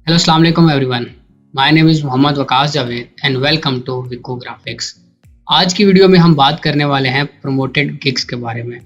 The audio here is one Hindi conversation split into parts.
हेलो अस्सलाम वालेकुम everyone. My name is Mohammad Waqas Javed and welcome to Vico graphics. आज की वीडियो में हम बात करने वाले हैं प्रमोटेड गिग्स के बारे में।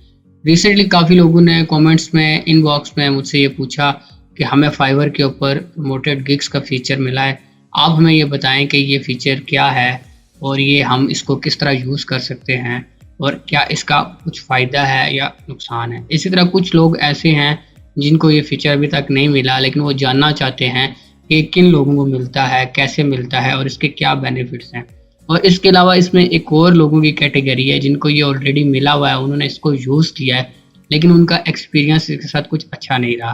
रिसेंटली काफ़ी लोगों ने कमेंट्स में, इनबॉक्स में मुझसे ये पूछा कि हमें फाइवर के ऊपर प्रमोटेड गिग्स का फ़ीचर मिला है। आप हमें ये बताएं कि ये फ़ीचर क्या है और ये हम इसको किस तरह यूज़ कर सकते हैं और क्या इसका कुछ फ़ायदा है या नुकसान है। इसी तरह कुछ लोग ऐसे हैं जिनको ये फ़ीचर अभी तक नहीं मिला, लेकिन वो जानना चाहते हैं कि किन लोगों को मिलता है, कैसे मिलता है और इसके क्या बेनिफिट्स हैं। और इसके अलावा इसमें एक और लोगों की कैटेगरी है जिनको ये ऑलरेडी मिला हुआ है, उन्होंने इसको यूज़ किया है, लेकिन उनका एक्सपीरियंस इसके साथ कुछ अच्छा नहीं रहा।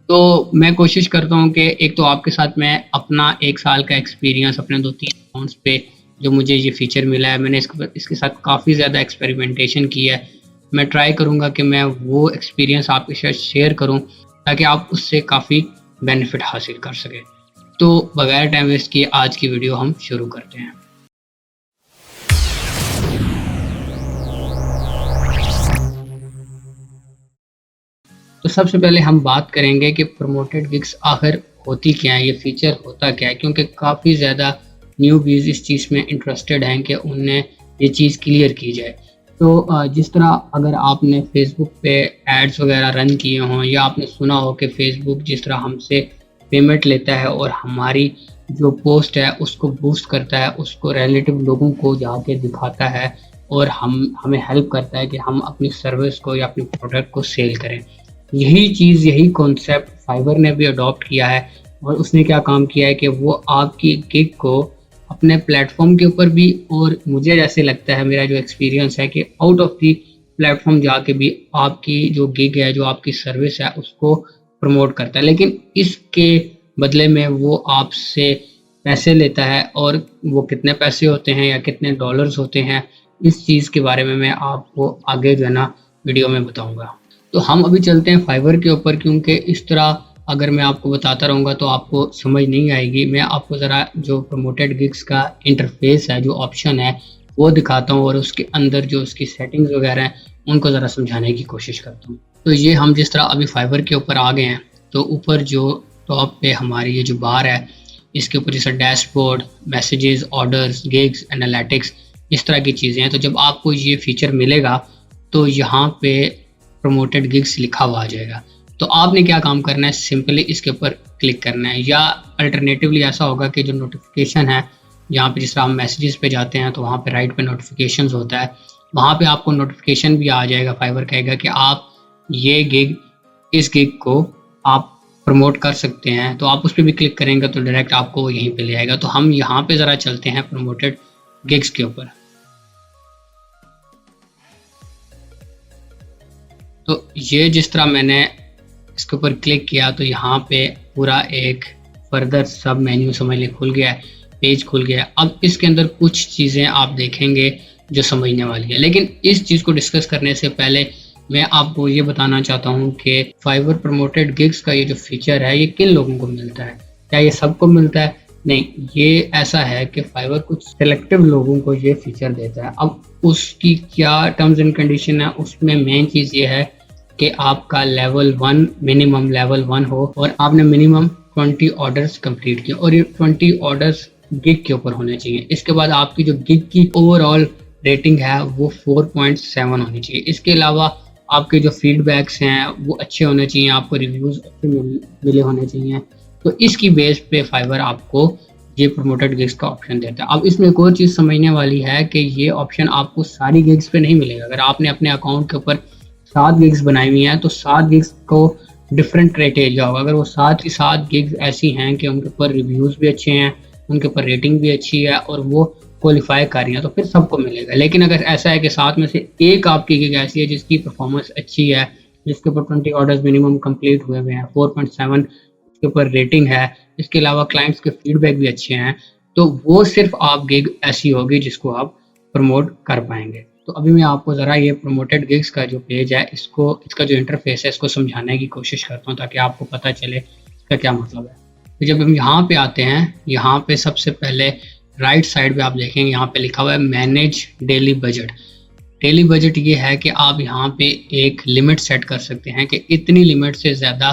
तो मैं कोशिश करता हूँ कि एक तो आपके साथ मैं अपना 1 साल का एक्सपीरियंस अपने 2-3 अकाउंट्स पे जो मुझे ये फ़ीचर मिला है, मैंने इसके साथ काफ़ी ज़्यादा एक्सपेरिमेंटेशन किया है। मैं ट्राई करूँगा कि मैं वो एक्सपीरियंस आपके साथ शेयर करूँ ताकि आप उससे काफ़ी बेनिफिट हासिल कर सकें। तो बगैर टाइम वेस्ट किए आज की वीडियो हम शुरू करते हैं। तो सबसे पहले हम बात करेंगे कि प्रमोटेड गिग्स आखिर होती क्या है, ये फीचर होता क्या है, क्योंकि काफ़ी ज़्यादा न्यूबीज़ इस चीज़ में इंटरेस्टेड हैं कि उन्हें ये चीज़ क्लियर की जाए। तो जिस तरह अगर आपने फेसबुक पे एड्स वगैरह रन किए हों या आपने सुना हो कि फेसबुक जिस तरह हमसे पेमेंट लेता है और हमारी जो पोस्ट है उसको बूस्ट करता है, उसको रिलेटिव लोगों को जाके दिखाता है और हमें हेल्प करता है कि हम अपनी सर्विस को या अपने प्रोडक्ट को सेल करें। यही चीज़, यही कॉन्सेप्ट फाइवर ने भी अडॉप्ट किया है और उसने क्या काम किया है कि वो आपकी गिग को अपने प्लेटफॉर्म के ऊपर भी, और मुझे जैसे लगता है, मेरा जो एक्सपीरियंस है कि आउट ऑफ दी प्लेटफॉर्म जाके भी आपकी जो गिग है, जो आपकी सर्विस है, उसको प्रमोट करता है। लेकिन इसके बदले में वो आपसे पैसे लेता है, और वो कितने पैसे होते हैं या कितने डॉलर्स होते हैं, इस चीज़ के बारे में मैं आपको आगे जो है ना वीडियो में बताऊंगा। तो हम अभी चलते हैं फाइवर के ऊपर, क्योंकि इस तरह अगर मैं आपको बताता रहूँगा तो आपको समझ नहीं आएगी। मैं आपको ज़रा जो प्रमोटेड गिग्स का इंटरफेस है, जो ऑप्शन है, वो दिखाता हूँ और उसके अंदर जो उसकी सेटिंग्स वगैरह हैं उनको ज़रा समझाने की कोशिश करता हूँ। तो ये हम जिस तरह अभी फाइवर के ऊपर आ गए हैं, तो ऊपर जो टॉप पे हमारी ये जो बार है, इसके ऊपर जैसा dashboard, messages, orders, gigs, analytics, इस तरह की चीज़ें हैं। तो जब आपको ये फीचर मिलेगा तो यहाँ पे प्रमोटेड गिग्स लिखा हुआ आ जाएगा। तो आपने क्या काम करना है, सिंपली इसके ऊपर क्लिक करना है, या अल्टरनेटिवली ऐसा होगा कि जो नोटिफिकेशन है, यहाँ पे जिस तरह हम मैसेजेस पे जाते हैं तो वहाँ पे राइट पे नोटिफिकेशंस होता है, वहाँ पे आपको नोटिफिकेशन भी आ जाएगा। फाइवर कहेगा कि आप ये गिग, इस गिग को आप प्रमोट कर सकते हैं, तो आप उस पर भी क्लिक करेंगे तो डायरेक्ट आपको यहीं पे ले आएगा। तो हम यहाँ पे ज़रा चलते हैं प्रमोटेड गिग्स के ऊपर। तो ये जिस तरह मैंने इसके ऊपर क्लिक किया तो यहाँ पे पूरा एक फर्दर सब मेन्यू समझ लें खुल गया है, पेज खुल गया है। अब इसके अंदर कुछ चीज़ें आप देखेंगे जो समझने वाली है, लेकिन इस चीज़ को डिस्कस करने से पहले मैं आपको ये बताना चाहता हूँ कि फाइवर प्रमोटेड गिग्स का ये जो फीचर है, ये किन लोगों को मिलता है। क्या ये सबको मिलता है? नहीं, ये ऐसा है कि फाइवर कुछ सिलेक्टिव लोगों को ये फीचर देता है। अब उसकी क्या टर्म्स एंड कंडीशन है, उसमें मेन चीज़ ये है कि आपका लेवल 1, मिनिमम लेवल 1 हो और आपने मिनिमम 20 ऑर्डर्स कंप्लीट किए, और ये 20 ऑर्डर्स गिग के ऊपर होने चाहिए। इसके बाद आपकी जो गिग की ओवरऑल रेटिंग है वो 4.7 होनी चाहिए। इसके अलावा आपके जो फीडबैक्स हैं वो अच्छे होने चाहिए, आपको रिव्यूज़ अच्छे मिले होने चाहिए। तो इसकी बेस पे फाइवर आपको ये प्रमोटेड गिग्स का ऑप्शन देता है। अब इसमें एक और चीज़ समझने वाली है कि ये ऑप्शन आपको सारी गिग्स पे नहीं मिलेगा। अगर आपने अपने अकाउंट के ऊपर 7 गिग्स बनाई हुई हैं तो 7 गिग्स को डिफरेंट क्राइटेरिया होगा। अगर वो 7 की 7 गिग्स ऐसी हैं कि उनके ऊपर रिव्यूज़ भी अच्छे हैं, उनके ऊपर रेटिंग भी अच्छी है और वो क्वालिफाई कर रही हैं, तो फिर सबको मिलेगा। लेकिन अगर ऐसा है कि 7 में से एक आपकी गिग ऐसी है जिसकी परफॉर्मेंस अच्छी है, जिसके ऊपर 20 ऑर्डर्स मिनिमम कंप्लीट हुए हुए हैं, 4.7 के ऊपर रेटिंग है, इसके अलावा क्लाइंट्स के फीडबैक भी अच्छे हैं, तो वो सिर्फ आप गिग ऐसी होगी जिसको आप प्रमोट कर पाएंगे। तो अभी मैं आपको ज़रा ये प्रमोटेड गिग्स का जो पेज है, इसका जो इंटरफेस है, इसको समझाने की कोशिश करता हूँ ताकि आपको पता चले इसका क्या मतलब है। तो जब हम यहाँ पे आते हैं, यहाँ पे सबसे पहले राइट साइड पे आप देखेंगे, यहाँ पे लिखा हुआ है manage daily budget. Daily budget ये है कि आप यहाँ पे एक लिमिट सेट कर सकते हैं कि इतनी लिमिट से ज़्यादा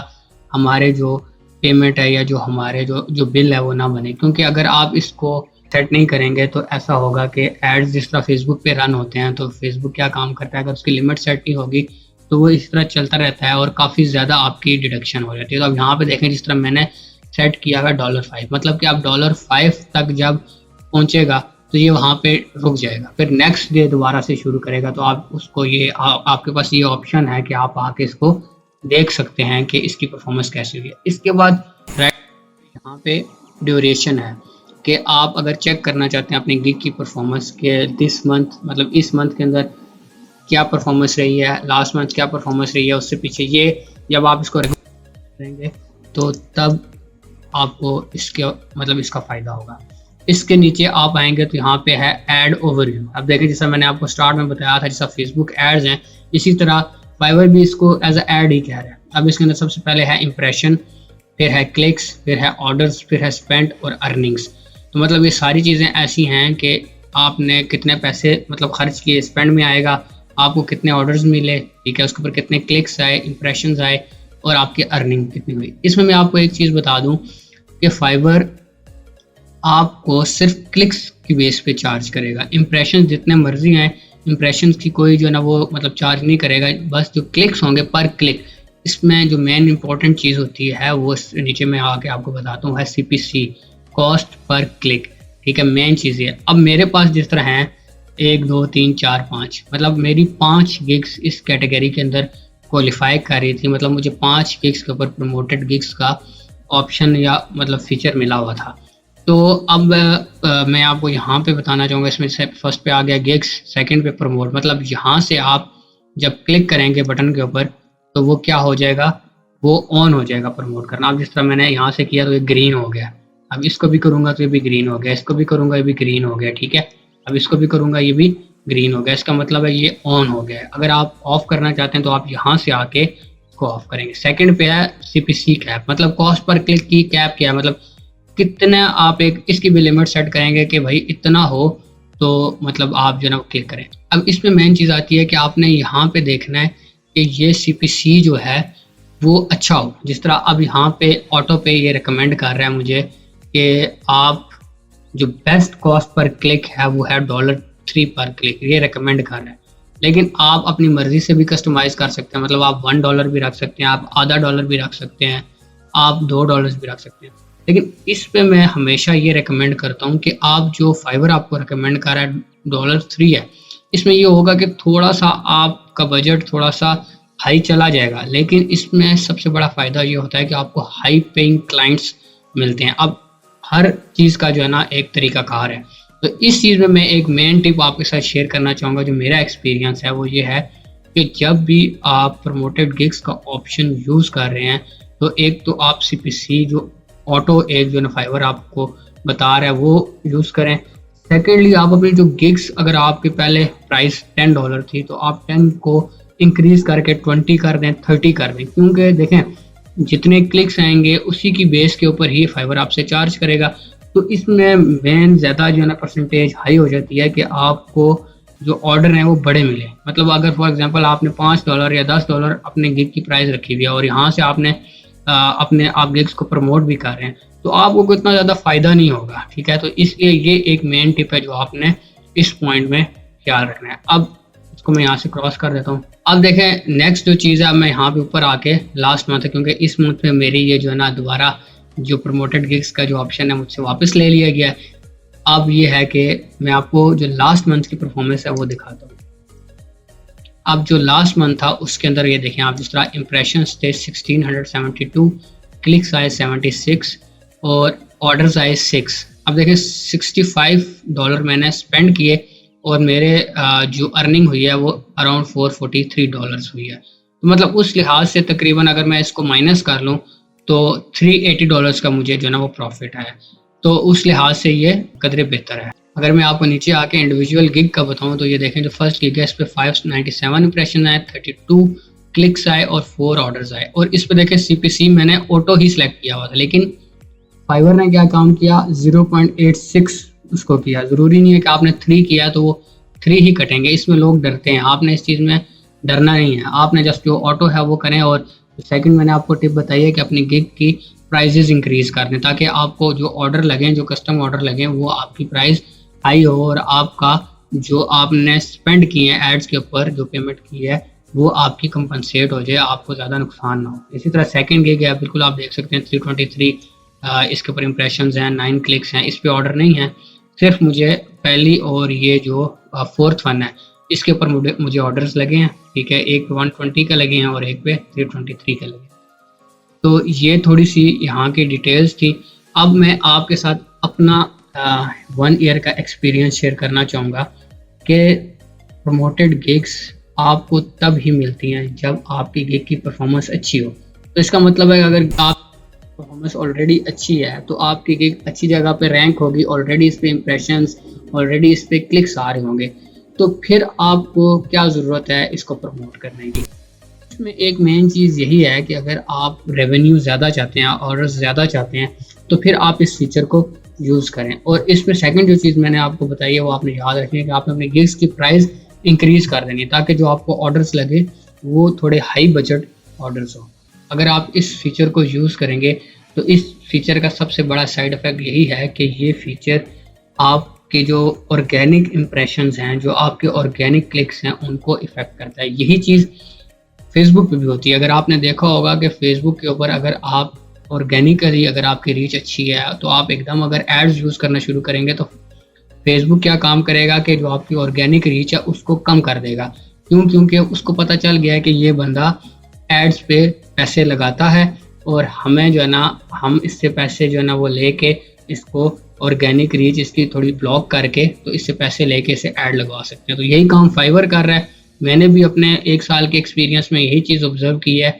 हमारे जो पेमेंट है या जो हमारे जो बिल है वो ना बने, क्योंकि अगर आप इसको सेट नहीं करेंगे तो ऐसा होगा कि एड्स जिस तरह फेसबुक पे रन होते हैं, तो फेसबुक क्या काम करता है, अगर उसकी लिमिट सेट नहीं होगी तो वो इस तरह चलता रहता है और काफ़ी ज़्यादा आपकी डिडक्शन हो जाती है। तो अब यहाँ पे देखें जिस तरह मैंने सेट किया हुआ $5, मतलब कि आप $5 तक जब पहुँचेगा तो ये वहाँ पे रुक जाएगा, फिर नेक्स्ट डे दोबारा से शुरू करेगा। तो आप उसको ये आपके पास ये ऑप्शन है कि आप आके इसको देख सकते हैं कि इसकी परफॉर्मेंस कैसी हुई है। इसके बाद राइट यहाँ पे ड्यूरेशन है कि आप अगर चेक करना चाहते हैं अपनी गिग की परफॉर्मेंस के दिस मंथ, मतलब इस मंथ के अंदर क्या परफॉर्मेंस रही है, लास्ट मंथ क्या परफॉर्मेंस रही है, उससे पीछे ये जब आप इसको करेंगे तो तब आपको इसके मतलब इसका फ़ायदा होगा। इसके नीचे आप आएंगे तो यहाँ पे है ऐड ओवरव्यू। अब देखें जैसा मैंने आपको स्टार्ट में बताया था, जैसा फेसबुक एड्स हैं इसी तरह फाइवर भी इसको एज अ एड ही कह रहा है। अब इसके अंदर सबसे पहले है इंप्रेशन, फिर है क्लिक्स, फिर है ऑर्डर्स, फिर है स्पेंड और अर्निंग्स। तो मतलब ये सारी चीज़ें ऐसी हैं कि आपने कितने पैसे मतलब खर्च किए स्पेंड में आएगा, आपको कितने ऑर्डर्स मिले, ठीक है, उसके ऊपर कितने क्लिक्स आए, इंप्रेशंस आए और आपकी अर्निंग कितनी हुई। इसमें मैं आपको एक चीज़ बता दूं कि फाइवर आपको सिर्फ क्लिक्स की बेस पे चार्ज करेगा, इंप्रेशन जितने मर्जी आए इंप्रेशंस की कोई जो है ना वो मतलब चार्ज नहीं करेगा, बस जो क्लिक्स होंगे पर क्लिक। इसमें जो मेन इंपॉर्टेंट चीज़ होती है वो नीचे मैं आके आपको बताता हूँ है CPC, कॉस्ट पर क्लिक, ठीक है, मेन चीज़ है। अब मेरे पास जिस तरह हैं 1 2 3 4 5, मतलब मेरी 5 गिग्स इस कैटेगरी के अंदर क्वालिफाई कर रही थी, मतलब मुझे 5 गिग्स के ऊपर प्रमोटेड गिग्स का ऑप्शन या मतलब फीचर मिला हुआ था। तो अब मैं आपको यहाँ पे बताना चाहूँगा, इसमें से फर्स्ट पे आ गया गिग्स, सेकंड पे प्रमोट, मतलब यहाँ से आप जब क्लिक करेंगे बटन के ऊपर तो वो क्या हो जाएगा, वो ऑन हो जाएगा प्रमोट करना। अब जिस तरह मैंने यहाँ से किया तो ये ग्रीन हो गया, अब इसको भी करूँगा तो ये भी ग्रीन हो गया, इसको भी करूँगा ये भी ग्रीन हो गया, ठीक है, अब इसको भी करूँगा ये भी ग्रीन हो गया, इसका मतलब है ये ऑन हो गया है। अगर आप ऑफ करना चाहते हैं तो आप यहाँ से आके इसको ऑफ करेंगे। सेकंड पे है CPC कैप, मतलब कॉस्ट पर क्लिक की कैप क्या है, मतलब कितना आप एक इसकी भी लिमिट सेट करेंगे कि भाई इतना हो तो मतलब आप जो ना क्लिक करें। अब इसमें मेन चीज़ आती है कि आपने यहाँ पे देखना है कि ये CPC जो है वो अच्छा हो। जिस तरह अब यहाँ पे ऑटो पे ये रिकमेंड कर रहा है मुझे कि आप जो बेस्ट कॉस्ट पर क्लिक है वो है $3 पर क्लिक, ये रिकमेंड कर रहा है। लेकिन आप अपनी मर्जी से भी कस्टमाइज कर सकते हैं, मतलब आप $1 भी रख सकते हैं, आप आधा डॉलर भी रख सकते हैं, आप $2 भी रख सकते हैं। लेकिन इस पे मैं हमेशा ये रिकमेंड करता हूँ कि आप जो फाइवर आपको रिकमेंड कर रहा है $3 है, इसमें ये होगा कि थोड़ा सा आपका बजट थोड़ा सा हाई चला जाएगा, लेकिन इसमें सबसे बड़ा फ़ायदा ये होता है कि आपको हाई पेइंग क्लाइंट्स मिलते हैं। अब हर चीज़ का जो है ना एक तरीका कार है, तो इस चीज़ में मैं एक मेन टिप आपके साथ शेयर करना चाहूँगा, जो मेरा एक्सपीरियंस है वो ये है कि जब भी आप प्रमोटेड गिग्स का ऑप्शन यूज़ कर रहे हैं तो एक तो आप CPC जो ऑटो एक जो ना फाइवर आपको बता रहा है वो यूज़ करें। सेकेंडली आप अपनी जो गिग्स अगर आपके पहले प्राइस $10 थी तो आप 10 को इंक्रीज़ करके 20 कर दें, 30 कर दें, क्योंकि देखें जितने क्लिक्स आएंगे उसी की बेस के ऊपर ही फाइवर आपसे चार्ज करेगा। तो इसमें मेन ज़्यादा जो है ना परसेंटेज हाई हो जाती है कि आपको जो ऑर्डर हैं वो बड़े मिले। मतलब अगर फॉर एग्जांपल आपने $5 या $10 अपने गिग की प्राइस रखी हुई है और यहाँ से आपने अपने आप गिग्स को प्रमोट भी कर रहे हैं तो आपको कोई इतना ज़्यादा फ़ायदा नहीं होगा, ठीक है। तो इसलिए ये एक मेन टिप है जो आपने इस पॉइंट में ख्याल रखना है। अब इसको मैं यहाँ से क्रॉस कर देता हूँ। अब देखें नेक्स्ट जो चीज़ है, मैं यहाँ पे ऊपर आके लास्ट मंथ है, क्योंकि इस मंथ में मेरी ये जो है ना दोबारा जो प्रमोटेड गिग्स का जो ऑप्शन है मुझसे वापस ले लिया गया है। अब ये है कि मैं आपको जो लास्ट मंथ की परफॉर्मेंस है वो दिखाता हूँ। अब जो लास्ट मंथ था उसके अंदर ये देखें आप, जिस तरह इंप्रेशंस थे 1672, क्लिक्स आए 76 और ऑर्डर्स आए 6। अब देखें $65 मैंने स्पेंड किए और मेरे जो अर्निंग हुई है वो अराउंड $443 हुई है। तो मतलब उस लिहाज से तकरीबन अगर मैं इसको माइनस कर लूँ तो $380 का मुझे जो है ना वो प्रॉफिट आया। तो उस लिहाज से ये कदरे बेहतर है। अगर मैं आपको नीचे आके इंडिविजुअल गिग का बताऊं तो ये देखें जो फर्स्ट गिग है इस पे 597 इंप्रेशन आए, 32 क्लिक्स आए और 4 ऑर्डर्स आए। और इस पे देखें CPC मैंने ऑटो ही सिलेक्ट किया हुआ था, लेकिन फाइवर ने क्या काम किया 0.86 उसको किया। ज़रूरी नहीं है कि आपने 3 किया तो वो 3 ही कटेंगे, इसमें लोग डरते हैं। आपने इस चीज़ में डरना नहीं है, आपने जस्ट जो ऑटो है वो करें। और सेकंड मैंने आपको टिप बताई है कि अपनी गिग की प्राइजेज़ इंक्रीज़ कर दें, ताकि आपको जो ऑर्डर लगें, जो कस्टम ऑर्डर लगें, वो आपकी प्राइस हाई हो और आपका जो आपने स्पेंड किए हैं एड्स के ऊपर, जो पेमेंट की है, वो आपकी कंपनसेट हो जाए, आपको ज़्यादा नुकसान ना हो। इसी तरह सेकंड गिग है, बिल्कुल आप देख सकते हैं 323 इसके ऊपर इम्प्रेशंस हैं, 9 क्लिक्स हैं, इस पे ऑर्डर नहीं है। सिर्फ मुझे पहली और ये जो फोर्थ वन है, इसके ऊपर मुझे ऑर्डर्स लगे हैं, ठीक है। एक पे 120 का लगे हैं और एक पे 323 का लगे हैं। तो ये थोड़ी सी यहाँ की डिटेल्स थी। अब मैं आपके साथ अपना 1 ईयर का एक्सपीरियंस शेयर करना चाहूँगा कि प्रमोटेड गिग्स आपको तब ही मिलती हैं जब आपकी गिग की परफॉर्मेंस अच्छी हो। तो इसका मतलब है अगर आप परफॉर्मेंस ऑलरेडी अच्छी है तो आपकी गिग अच्छी जगह पे रैंक होगी, ऑलरेडी इस पे इम्प्रेशंस, ऑलरेडी इस पे क्लिक्स आ रहे होंगे, तो फिर आपको क्या ज़रूरत है इसको प्रमोट करने की। इसमें एक मेन चीज़ यही है कि अगर आप रेवेन्यू ज़्यादा चाहते हैं, ऑर्डर्स ज़्यादा चाहते हैं, तो फिर आप इस फीचर को यूज़ करें। और इसमें सेकंड जो चीज़ मैंने आपको बताई है वो आपने याद रखनी है कि आपने अपने गिग्स की प्राइस इंक्रीज़ कर देनी है, ताकि जो आपको ऑर्डर्स लगे वो थोड़े हाई बजट ऑर्डर्स हो। अगर आप इस फीचर को यूज़ करेंगे तो इस फीचर का सबसे बड़ा साइड इफ़ेक्ट यही है कि ये फीचर आपके जो ऑर्गेनिक इम्प्रेशंस हैं, जो आपके ऑर्गेनिक क्लिक्स हैं, उनको इफ़ेक्ट करता है। यही चीज़ फेसबुक पे भी होती है। अगर आपने देखा होगा कि फेसबुक के ऊपर अगर आप ऑर्गेनिकली अगर आपकी रीच अच्छी है, तो आप एकदम अगर एड्स यूज़ करना शुरू करेंगे तो फेसबुक क्या काम करेगा कि जो आपकी ऑर्गेनिक रीच है उसको कम कर देगा। क्यों? क्योंकि उसको पता चल गया है कि ये बंदा एड्स पे पैसे लगाता है और हमें जो है ना, हम इससे पैसे जो है ना वो लेके इसको ऑर्गेनिक रीच इसकी थोड़ी ब्लॉक करके तो इससे पैसे लेके इसे ऐड लगवा सकते हैं। तो यही काम फाइवर कर रहा है। मैंने भी अपने 1 साल के एक्सपीरियंस में यही चीज़ ऑब्ज़र्व की है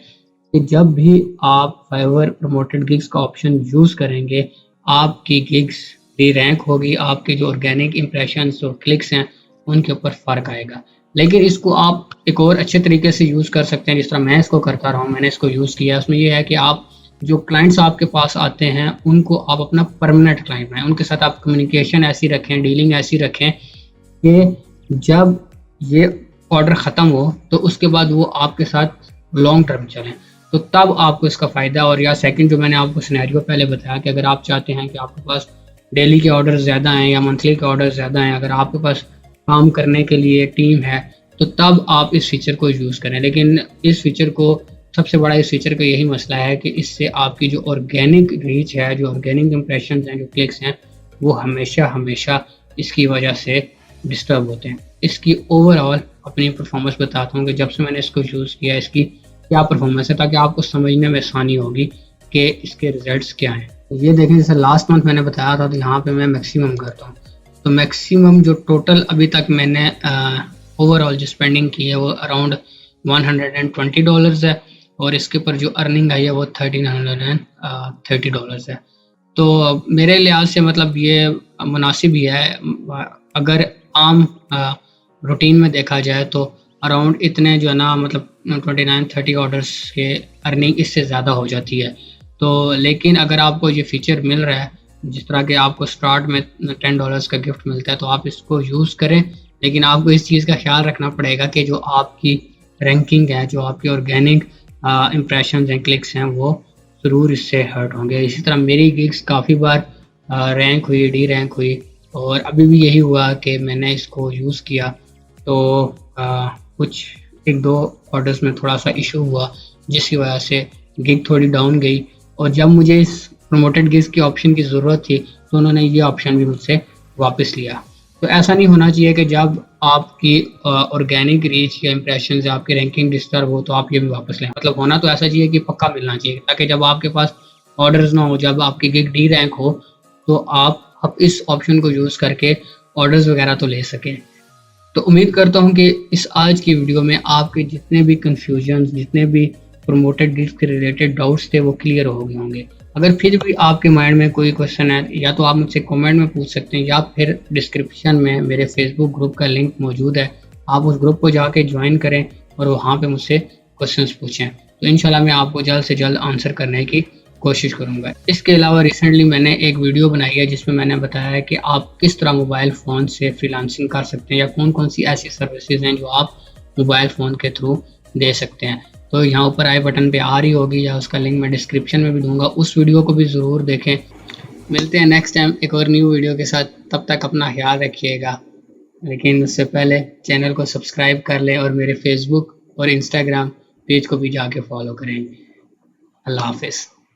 कि जब भी आप फाइवर प्रमोटेड गिग्स का ऑप्शन यूज़ करेंगे, आपकी गिग्स री रैंक होगी, आपके जो ऑर्गेनिक इंप्रेशंस और क्लिक्स हैं, उनके ऊपर फ़र्क आएगा। लेकिन इसको आप एक और अच्छे तरीके से यूज़ कर सकते हैं, जिस तरह मैं इसको करता रहा हूँ, मैंने इसको यूज़ किया है। उसमें ये है कि आप जो क्लाइंट्स आपके पास आते हैं, उनको आप अपना परमानेंट क्लाइंट बनाएँ। उनके साथ आप कम्युनिकेशन ऐसी रखें, डीलिंग ऐसी रखें कि जब ये ऑर्डर ख़त्म हो, तो उसके बाद वो आपके साथ लॉन्ग टर्म चलें। तो तब आपको इसका फ़ायदा। और या सेकंड जो मैंने आपको सिनेरियो पहले बताया कि अगर आप चाहते हैं कि आपके पास डेली के ऑर्डर ज़्यादा हैं या मंथली के ऑर्डर ज़्यादा हैं, अगर आपके पास काम करने के लिए टीम है, तो तब आप इस फीचर को यूज़ करें। लेकिन इस फीचर को सबसे बड़ा इस फीचर का यही मसला है कि इससे आपकी जो ऑर्गेनिक रीच है, जो ऑर्गेनिक इंप्रेशंस हैं, जो क्लिक्स हैं, वो हमेशा इसकी वजह से डिस्टर्ब होते हैं। इसकी ओवरऑल अपनी परफॉर्मेंस बताता हूँ कि जब से मैंने इसको यूज़ किया इसकी क्या परफॉर्मेंस है, ताकि आपको समझने में आसानी होगी कि इसके रिजल्ट्स क्या हैं। ये देखें, जैसे लास्ट मंथ मैंने बताया था, तो यहाँ पे मैं मैक्सिमम करता हूँ। तो मैक्सिमम जो टोटल अभी तक मैंने ओवरऑल जो स्पेंडिंग की है वो अराउंड $120 है और इसके ऊपर जो अर्निंग आई है वो $1330 है। तो मेरे लिहाज से मतलब ये मुनासिब ही है। अगर आम रूटीन में देखा जाए तो अराउंड इतने जो है ना, मतलब 29-30 ऑर्डर्स के अर्निंग इससे ज़्यादा हो जाती है। तो लेकिन अगर आपको ये फ़ीचर मिल रहा है, जिस तरह के आपको स्टार्ट में $10 का गिफ्ट मिलता है, तो आप इसको यूज़ करें। लेकिन आपको इस चीज़ का ख्याल रखना पड़ेगा कि जो आपकी रैंकिंग है, जो आपकी ऑर्गेनिक इम्प्रेशंस हैं, क्लिक्स हैं, वो ज़रूर इससे हर्ट होंगे। इसी तरह मेरी गिग्स काफ़ी बार रैंक हुई, डी रैंक हुई और अभी भी यही हुआ कि मैंने इसको यूज़ किया तो कुछ 1-2 ऑर्डर्स में थोड़ा सा इशू हुआ, जिसकी वजह से गिग थोड़ी डाउन गई। और जब मुझे इस प्रमोटेड गिग्स की ऑप्शन की ज़रूरत थी, तो उन्होंने ये ऑप्शन भी मुझसे वापस लिया। तो ऐसा नहीं होना चाहिए कि जब आपकी ऑर्गेनिक रीच या इंप्रेशंस या आपकी रैंकिंग डिस्टर्ब हो तो आप ये भी वापस लें। मतलब होना तो ऐसा चाहिए कि पक्का मिलना चाहिए, ताकि जब आपके पास ऑर्डर्स ना हो, जब आपकी गिग डी रैंक हो, तो आप इस ऑप्शन को यूज़ करके ऑर्डर्स वगैरह तो ले सकें। तो उम्मीद करता हूँ कि इस आज की वीडियो में आपके जितने भी कन्फ्यूजन्स, जितने भी प्रमोटेड गिग्स के रिलेटेड डाउट्स थे, वो क्लियर हो गए होंगे। अगर फिर भी आपके माइंड में कोई क्वेश्चन है, या तो आप मुझसे कमेंट में पूछ सकते हैं, या फिर डिस्क्रिप्शन में मेरे फेसबुक ग्रुप का लिंक मौजूद है, आप उस ग्रुप को जाके ज्वाइन करें और वहाँ पे मुझसे क्वेश्चंस पूछें। तो इंशाल्लाह मैं आपको जल्द से जल्द आंसर करने की कोशिश करूँगा। इसके अलावा रिसेंटली मैंने एक वीडियो बनाई है जिसमें मैंने बताया है कि आप किस तरह मोबाइल फ़ोन से फ्रीलांसिंग कर सकते हैं, या कौन कौन सी ऐसी सर्विसेज हैं जो आप मोबाइल फ़ोन के थ्रू दे सकते हैं। तो यहाँ ऊपर आई बटन पे आ रही होगी या उसका लिंक मैं डिस्क्रिप्शन में भी दूंगा, उस वीडियो को भी ज़रूर देखें। मिलते हैं नेक्स्ट टाइम एक और न्यू वीडियो के साथ, तब तक अपना ख्याल रखिएगा। लेकिन उससे पहले चैनल को सब्सक्राइब कर लें और मेरे फेसबुक और इंस्टाग्राम पेज को भी जाके फॉलो करें। अल्लाह हाफिज़।